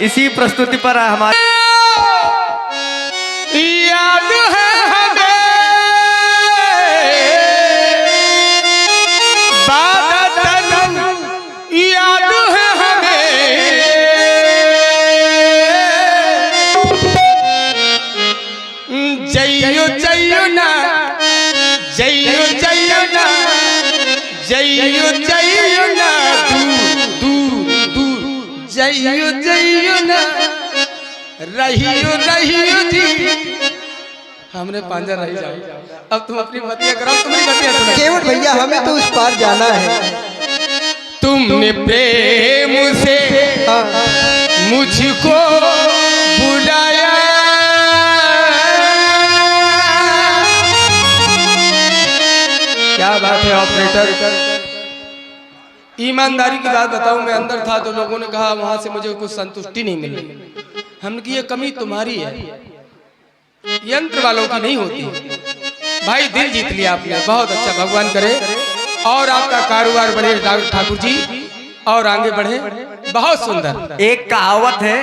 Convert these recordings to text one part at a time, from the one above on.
इसी प्रस्तुति पर हमारे याद है हमें बादतन, याद है हमें जइयो जइयो ना, जइयो जइयो ना, जइयो जइयो ना, दूर दूर दूर जइयो जइयो ना, रहियो रहियो जी हमने पांजा रही जाओ। अब तुम अपनी बतिया करो, तुम्हें बतिया सुना। केवट भैया हमें तो उस पार जाना है। तुमने प्रेम से मुझको बुलाया, क्या बात है ऑपरेटर। ईमानदारी की बात बताऊं, मैं अंदर था तो लोगों ने कहा वहां से मुझे कुछ संतुष्टि नहीं मिली। हमने की ये कमी तुम्हारी है, यंत्र वालों की नहीं होती। भाई दिल जीत लिया आपने, बहुत अच्छा, भगवान करे और आपका कारोबार बढ़े ठाकुर जी, और आगे बढ़े। बहुत सुंदर। एक कहावत है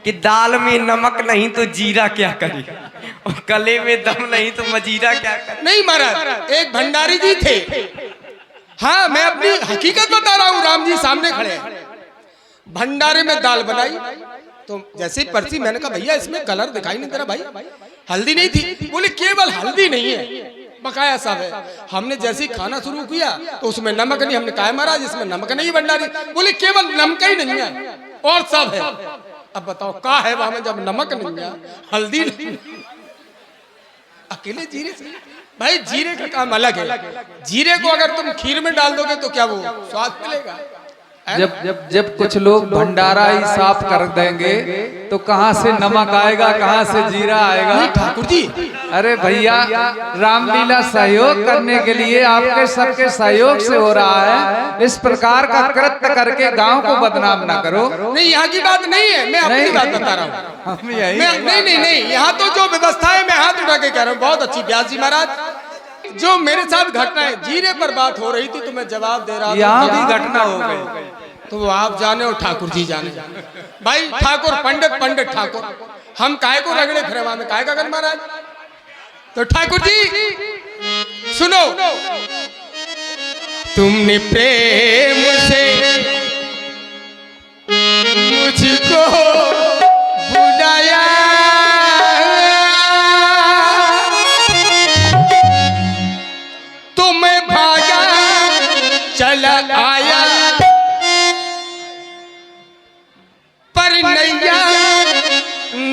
कि दाल में नमक नहीं तो जीरा क्या करे, और गले में दम नहीं तो मजीरा क्या करे। नहीं महाराज, एक भंडारी जी थे। हाँ, मैं अपनी हकीकत बता रहा हूँ, राम जी सामने खड़े हैं। भंडारे में दाल बनाई तो जैसे ही परसी, मैंने कहा भैया इसमें कलर दिखाई नहीं दे रहा, भाई हल्दी नहीं थी। बोले केवल हल्दी नहीं है, बकाया सब है। हमने जैसे ही खाना शुरू किया तो उसमें नमक नहीं। हमने कहा महाराज इसमें नमक नहीं है भंडारी। बोले केवल नमक ही नहीं है और सब है। अब बताओ क्या है वहां में, जब नमक नहीं है, हल्दी नहीं, अकेले जीरे से। भाई जीरे का काम अलग है। जीरे को अगर तुम खीर में डाल दोगे तो क्या वो स्वाद मिलेगा? जब कुछ लोग भंडारा ही साफ कर देंगे तो कहाँ से नमक आएगा, कहाँ से जीरा आएगा? ठाकुर जी, अरे भैया, रामलीला सहयोग करने के लिए आपके सबके सहयोग से हो रहा है। इस प्रकार का कृत्य करके गांव को बदनाम ना करो। नहीं, यहाँ की बात नहीं है, मैं अपनी बात बता रहा हूँ। नहीं, यहाँ तो जो व्यवस्था है मैं हाथ उठा के कह रहा हूँ, बहुत अच्छी। व्यास जी महाराज, जो मेरे साथ घटना है, जीरे पर बात हो रही थी तो मैं जवाब दे रहा हूँ। यहाँ भी घटना हो गई तो वो आप जाने और ठाकुर जी जाने। भाई ठाकुर पंडित ठाकुर, हम काहे को रगड़े फिरे वहां में, काहे का कर महाराज। तो ठाकुर जी सुनो, तुमने प्रेम से मुझको बुलाया, तो मैं भागा चला आया, पर नैया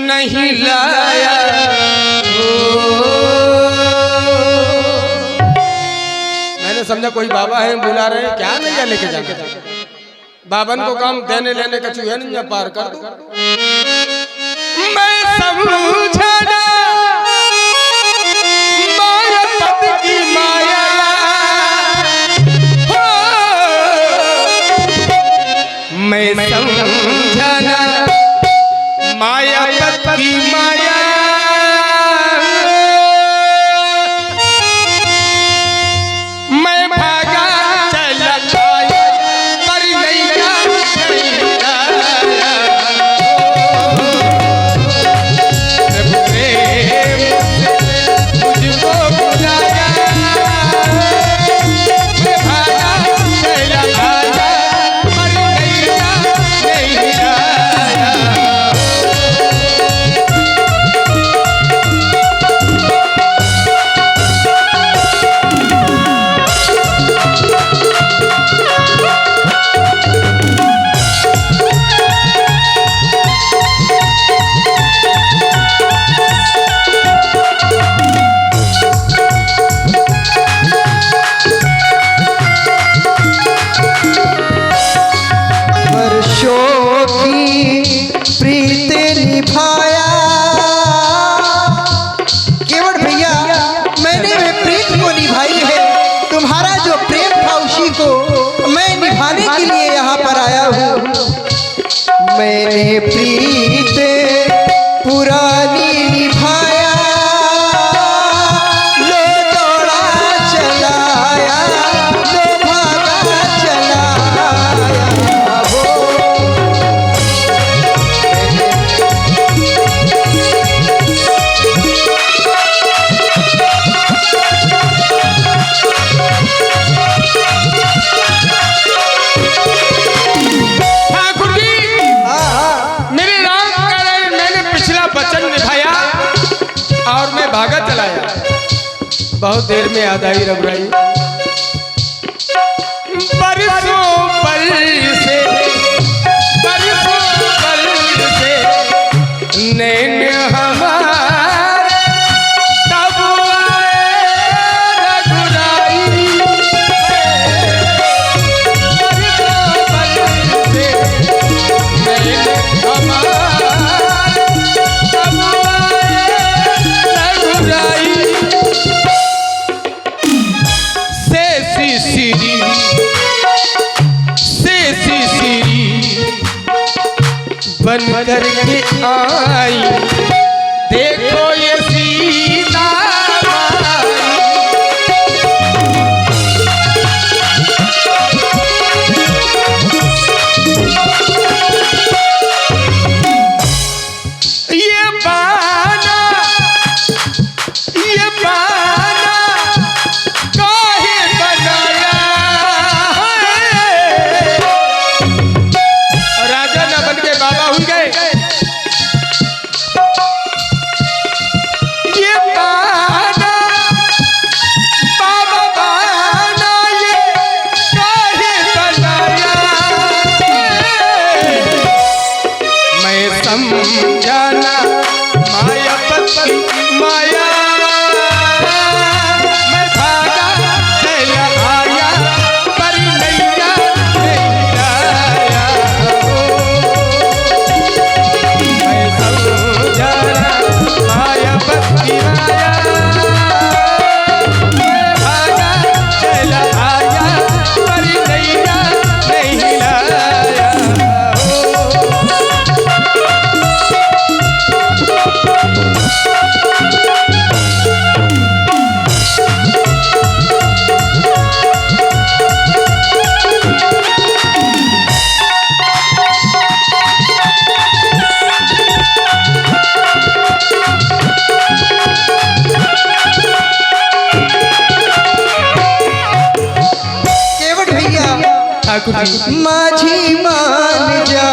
नहीं लाया। मैंने समझा कोई बाबा है बुला रहे हैं, क्या नैया लेके जाना। बाबन को काम देने लेने का चूहे नहीं पार कर दो। मैं समझा ना माया पति की माया, मैं समझा ना माया पति की माया, मैं भागा चला आया, पर नैया नहीं लाया। प्रभु प्रेम मुझको बुलाया, मैं भागा चला आया, पर नैया नहीं लाया। वर्षों की प्रीत निभाया। केवट भैया, मैंने प्रीत को निभाई है। तुम्हारा जो प्रेम था उसी को मैं निभाने के लिए यहाँ पर आया हूँ। मैंने प्रीत पुरानी निभाया, लो दौड़ा चला आया, लो भागा चला आया। बहुत देर में याद आई रघुराई। बरसों से नैन हमारे तब आए रघुराई। बरसों से नैन हमारे तब आए रघुराई। सीरी बन करके आई, देखो ये सीता ये बाना काहे बनाया है। राजा न बन के बाबा हुई गए। ये बाना बाबा बाना ये काहे बनाया है। मैं समझाना माया पति माया, मैं भागा चला आया पर नैया नहीं आया। मैं समझाना माया पति माया, मैं भागा चला आया पर नैया नहीं आया। केवट भैया ठाकुर जी माझी मान जा,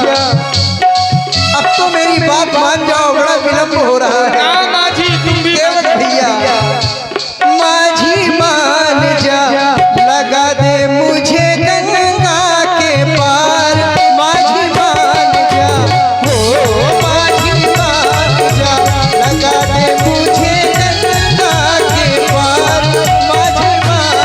अब तो मेरी बात मान जाओ, बड़ा विलंब हो रहा है। ना माझी तुम भी केवट भैया माझी मान जा, लगा दे मुझे गंगा के पार। माझी मान जा, हो माझी मान जा, लगा दे मुझे गंगा के पार। माझी मान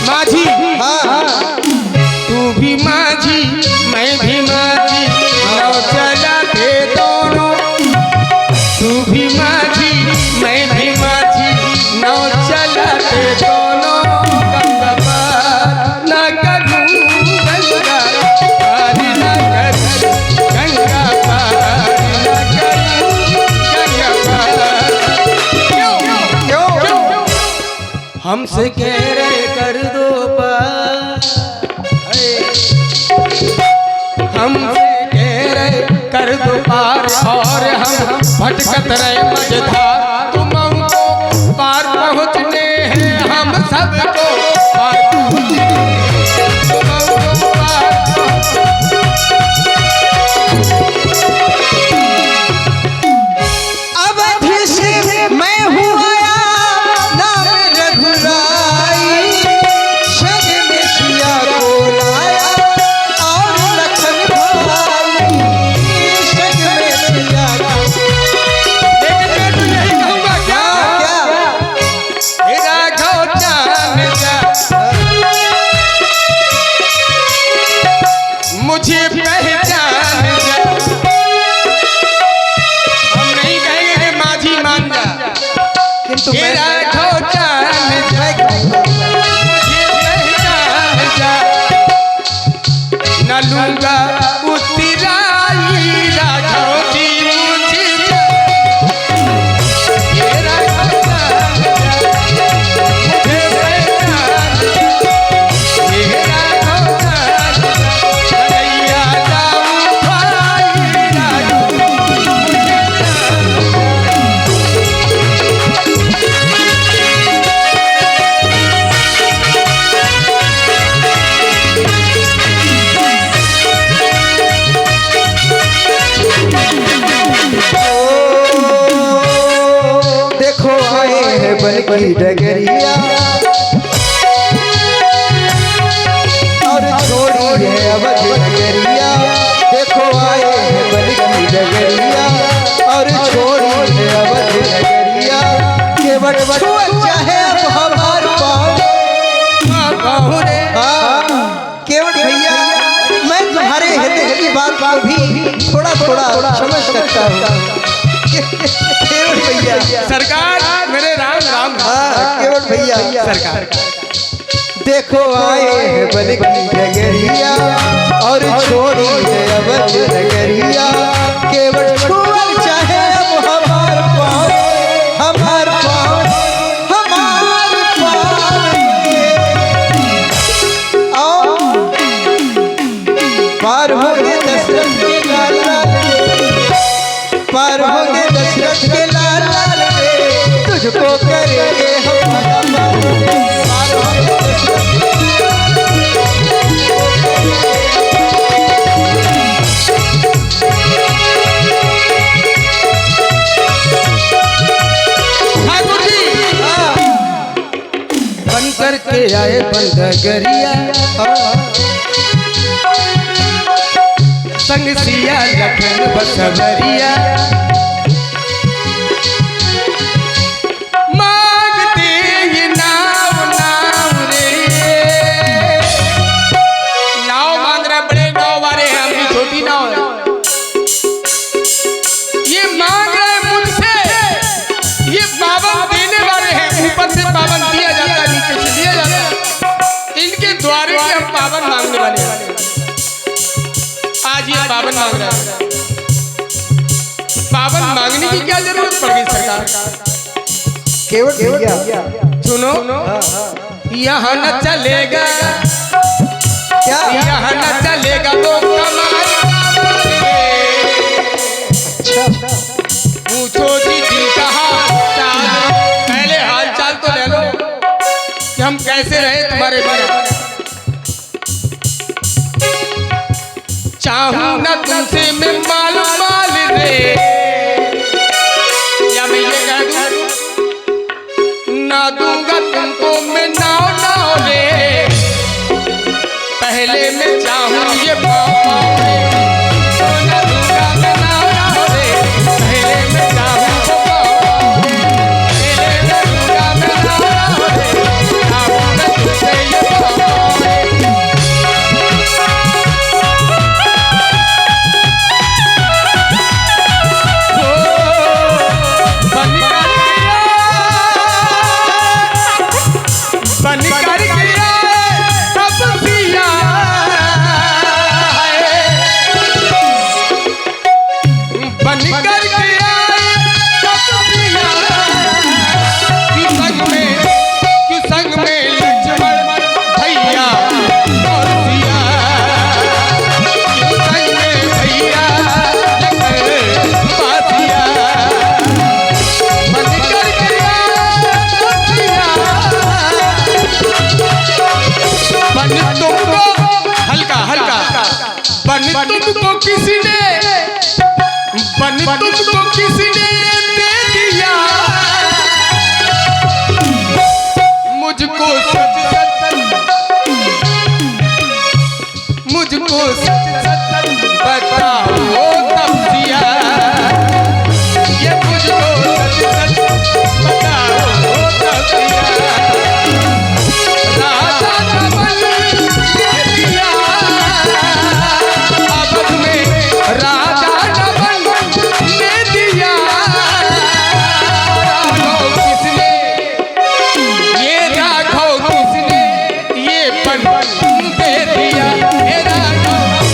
माझी हाँ तू भी माझी मैं भी माझी, नाव चला के दोनों। तू भी माझी मैं भी माझी, नाव चला के दोनों। गंगा पार न करूं गंगा पार न करूं, गंगा पार न करूं गंगा पार। क्यों हमसे कह रहे कर दो पार, हमसे कह रहे कर दो पार, और हम भटकत रहे मझधार। तुम हमको पार पहुँचने हैं, हम सबको पार पहुँचने हैं। तुम हमको पार अवधि से मैं हूँ आया, नाम रघुराई। शग में सिया को लाया और लखन भाई। शग में सिया को लेकिन मैं तुझे की डगरिया और छोड़ी है अवध नगरिया। देखो आए हैं बन की डगरिया और छोड़ी है अवध नगरिया। केवट चाहे अब हमार पाँव रे। केवट भैया मैं तुम्हारे हृदय की बात को भी थोड़ा थोड़ा समझ सकता हूँ। केवट भैया सरकार मेरे राम राम। केवट भैया सरकार देखो आए हैं बन की डगरिया और छोड़ी है अवध नगरिया। केवट छुअल चाहे अब हमार पाँव हमार पाँव हमार पाँव। आओ पार होंगे दशरथ के लाल लाल पार होंगे दशरथ के लाल लाल तुझको करेंगे हम पार होंगे करके आए बंदगरिया संग सिया लखन बसवरिया। मांगते ये नाव नाव रे। नाव मांग रहे बड़े नाव वाले हैं, हम भी छोटी नाव है। ये मांग रहे मुझसे, ये पावन देने वाले हैं। ऊपर से पावन दिया जाता है, नीचे से दिया जाता है। इनके द्वारे से हम पावन मांगने वाले हैं। आज ये पावन मांग रहा है। पावन मांगने की क्या जरूरत पड़ गई सरकार? केवट भैया सुनो, यहाँ न चलेगा क्या यहाँ न चलेगा वो कमाल। पूछो जी दिल का हाल चाल, पहले हाल चाल तो ले लो कि हम कैसे रहे तुम्हारे बिना। चाहूं ना तुमसे मैं माल माल रे, या मैं ये कह दूं ना दूंगा तुमको मैं नाव नाव रे। पहले मैं चाहूं ये पाँव रे, तो ना दूंगा मैं नाव नाव रे। पहले मैं चाहूं वो पाँव रे, पहले मैं दूंगा मैं नाव नाव रे। चाहूं मैं तुमसे ये पाँव रे। तुमको किसी ने दे दिया, मुझको सच बताओ तब दिया। ये मुझको सच बताओ तब दिया। राजा नमन दे दिया, अवध में राजा नमन दे दिया। राघव किसने, ये राघव किसने ये पन दे दिया। हे राघव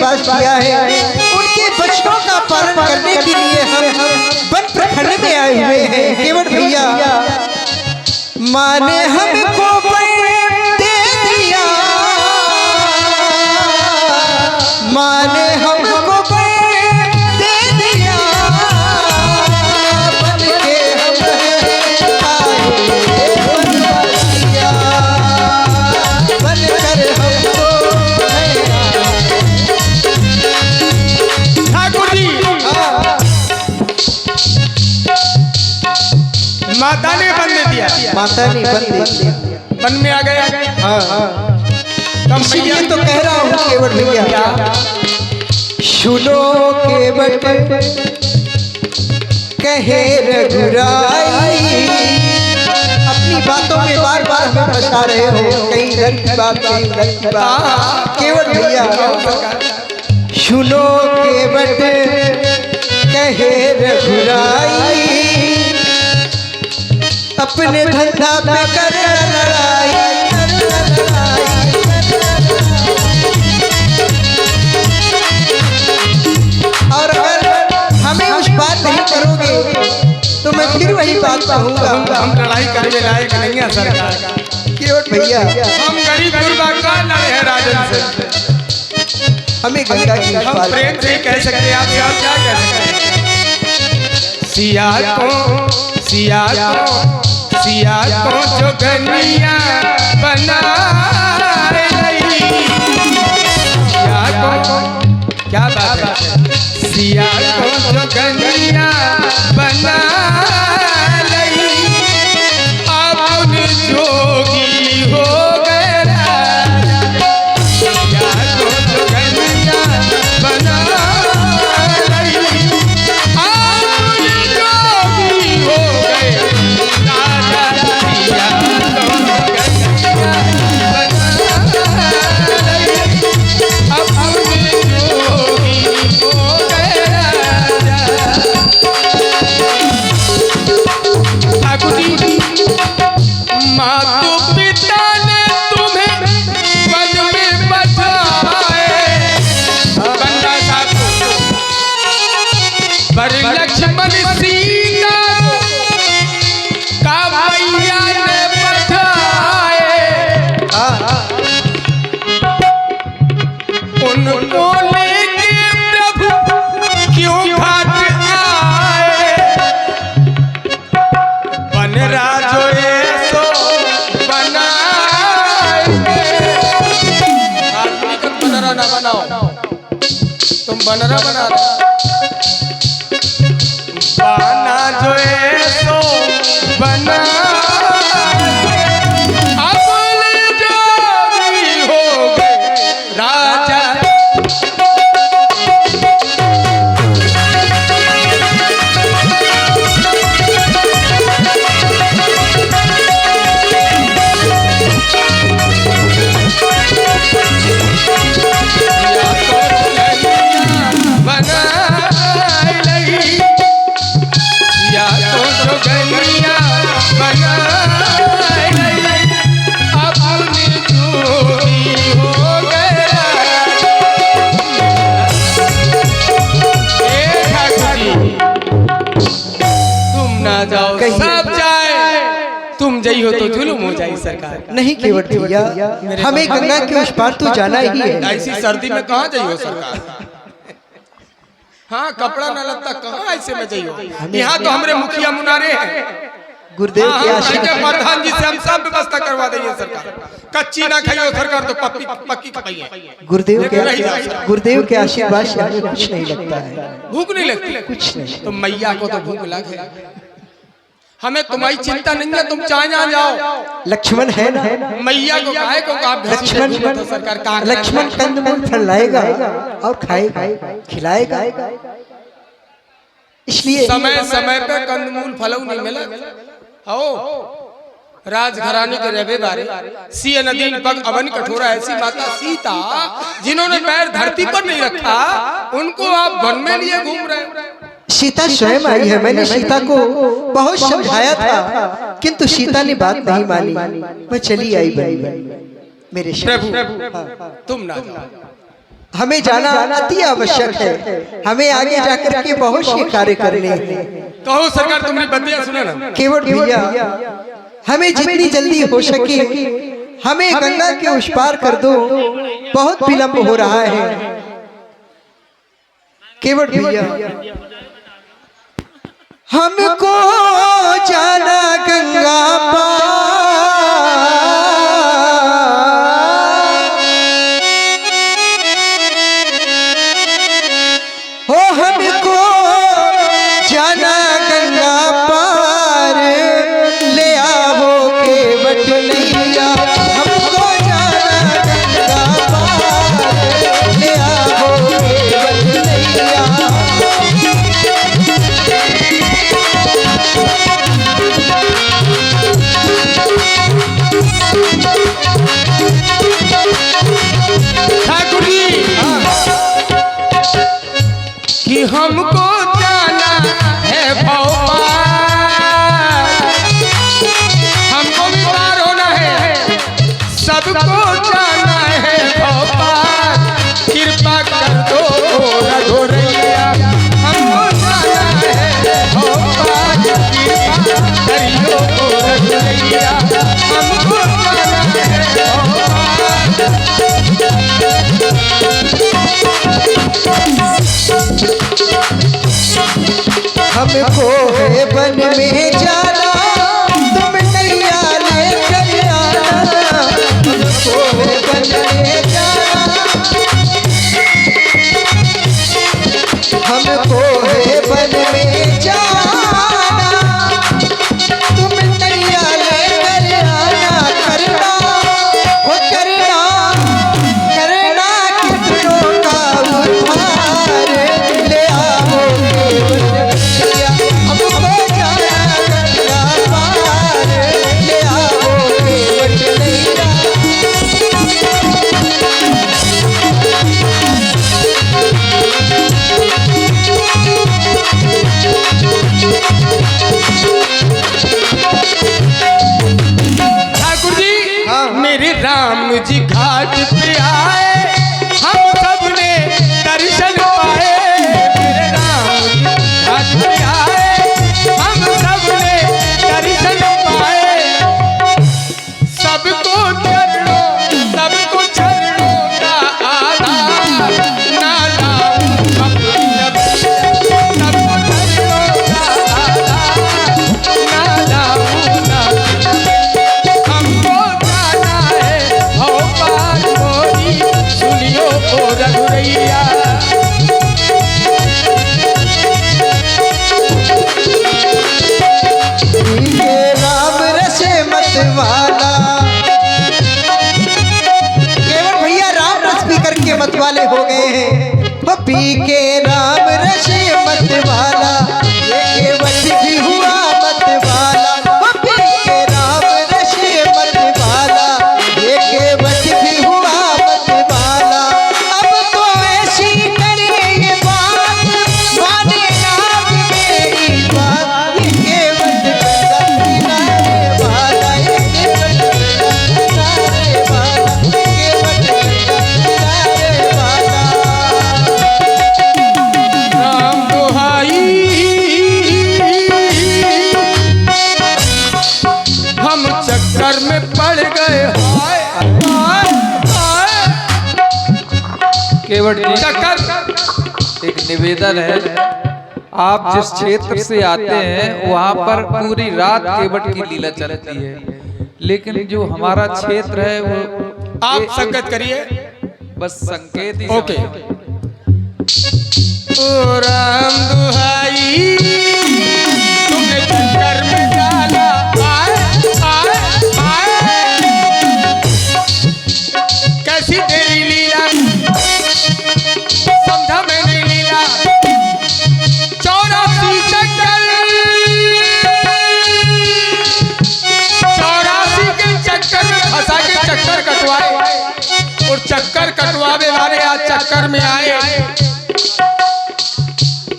आशीर्वाद किया है, उनके वचनों का पालन करने के लिए हम वन प्रखंड में आए हुए हैं। केवट भैया, माँ ने हमको दे दिया, माँ ने हमको दे दिया, बन के हम आए बनवासिया, बन कर हमको ठाकुर जी, माता ने बन दे दिया, माता ने बन दे दिया, बन में आ गया। हाँ तब इसीलिए तो कह रहा हूँ केवट भैया, सुनो केवट कहे रघुराई, अपनी बातों में बार बार हमें फंसा रहे हो, कहीं इधर की बात कहीं उधर की बात। केवट भैया सुनो केवट कहे रघुराई, अपने धंधा पे कर लड़ाई, और अगर हमें उस बात नहीं करोगे तो मैं फिर वही बात कहूँगा। हम लड़ाई करने लायक नहीं है सरकार। केवट भैया, हम गरीब गुरबा का लड़े हैं राजन से, हमें गंगा की हम पाल प्रेम से कह सकते हैं। आप क्या कह सकते हैं? सिया को जो गनिया बना रही, सिया को, क्या बात है, सिया को जो गनिया बना रही, अब जोगी हो गया, सिया को जो गनिया बना रही, अब जोगी हो गया, राजा सिया को गनिया बना रही, अब जोगी हो गया। ठाकुर जी, मातु पिता ने तुम्हें वन में बचाए, बंदा साधु पर लक्ष्मण सीता का मैया ने पठाए, उनको लेके प्रभु क्यों घाट आए, बन राजो ऐसो बनाएंगे। आदमी को बनरा ना बनाओ, तुम बनरा बना रहे, बना जो ऐसो बनाएंगे, अपने जोगी हो गए राजा। जाओ सब जाए, तुम जई हो तो जुल्म हो जाए सरकार। नहीं केवट भैया, हमें गंगा के उस पार तो जाना ही है। ऐसी सर्दी में कहाँ जाइयो सरकार? हाँ, कपड़ा न लगता कहाँ ऐसे में जाइयो? यहाँ तो हमारे मुखिया मुनारे हैं, गुरुदेव के आशीर्वाद, प्रधान जी से हम सब व्यवस्था करवा देंगे सरकार। कच्ची ना खाइयो सरकार तो पक्की खाइए। गुरुदेव के आशीर्वाद से हमें कुछ नहीं लगता है, भूख नहीं लगती, कुछ नहीं। तो मैया को तो भूख लगे, हमें तुम्हारी चिंता नहीं है, तुम चाहे ना जाओ। लक्ष्मण है ना, मैया को काहे को आप लक्ष्मण तो सरकार कहाँ लक्ष्मण कंदमूल फैलाएगा और खाएगा खिलाएगा, इसलिए समय समय पे कंदमूल फलऊ नहीं मिला हो। राजघराने के रवे बारे सिय नदी पग अवन कठोरा, ऐसी माता सीता जिन्होंने पैर धरती पर नहीं रखा, उनको आप वन में लिए घूम रहे। सीता स्वयं आई है, मैंने सीता को बहुत समझाया था, किंतु सीता ने बात नहीं मानी, मैं चली आई बनी मेरे प्रभु। तुम ना जाओ, हमें जाना अति आवश्यक है। हमें आगे जाकर के बहुत से कार्य करने हैं। कहो सरकार, तुमने बतिया सुना ना। केवट भैया, हमें जितनी जल्दी हो सके हमें गंगा के उस पार कर दो, बहुत विलंब हो रहा है। केवट भैया, हमको जाना गंगा पार, हो हमको जाना गंगा पार, ले आओ केवट नैया, हमको जाना गंगा पार, ले आओ केवट नैया। ठाकुर जी कि हमको जाना है भोपाल, हमको भी पार होना है, सबको जाना है भोपाल, कृपा कर दो रघुरैया, हमको जाना है भोपाल, कृपा करियो रघुरैया, हमको जाना है भोपाल। हमको है वन में जाना, तुम नैया लेकर आना, हमको है वन में जाना, हमको है वन में जाना, तुम नैया लेकर आना, करना वो करना, करना कितनों का उद्धार, ले आओ केवट नैया, हमको जाना गंगा पार, ले आओ केवट नैया। ठाकुर जी मेरे राम जी घाट पे आए, हम सबने दर्शन पाए, मेरे राम जी घाट पे आए, हम सबने दर्शन पाए, सबको चरणों का आधार, ना लाऊं अपनी नबी, सबको चरणों का आधार, ना लाऊं हमको जाना है भोपाल मोरी, सुनियो ओ रघुरैया। ये राम रसे मतवाला, केवट भैया राम रस पी करके मतवाले हो गए हैं। वो पी के राम रसे मतवाला, ये केवट भी हुआ मतवाला, वो पी के राम रसे मतवाला, ये केवट भी हुआ मतवाला। अब तो ऐसी करे ये बात, माने नाम मेरी बात, ये केवट गंगा किनारे वाला, ये केवट गंगा किनारे वाला, ये केवट गंगा किनारे वाला। राम दुहाई हम चक्कर में पड़ गए, हाय हाय हाय, केवट जी, चक्कर। एक निवेदन है, आप जिस क्षेत्र से आते हैं वहाँ पर पूरी रात केवट की लीला चलती है, लेकिन जो हमारा क्षेत्र है वो आप संगत करिए, बस संकेत ही ओके। समझो। ओ राम दुहाई तुमने चक्कर में डाला, आए आए आए, कैसी तेरी लीला, समझा मैंने लीला, 84 चक्कर, 84 के चक्कर में फंसा के चक्कर कटवाए, और चक्कर कटवावे वाले आज चक्कर में आए,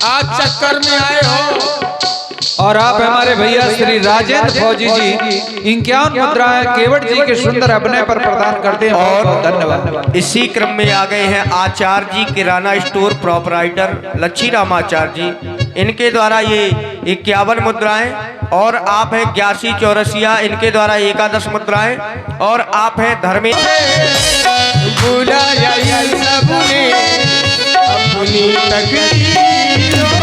आज चक्कर में आए हो और आप हमारे भैया श्री राजेंद्र फौजी जी 51 मुद्राएं केवट जी के सुंदर अभिनय पर प्रदान करते हैं। बहुत बहुत धन्यवाद। इसी क्रम में आ गए हैं आचार्य जी किराना स्टोर प्रोपराइटर लच्छी राम आचार्य जी, इनके द्वारा ये 51 मुद्राएं, और आप हैं 81 चौरसिया, इनके द्वारा 11 मुद्राएं, और आप हैं धर्मेंद्र अपनी तकदीरों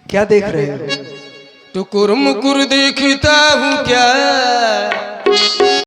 क्या देख रहे हो? टुकुर मुकुर देखता हूँ क्या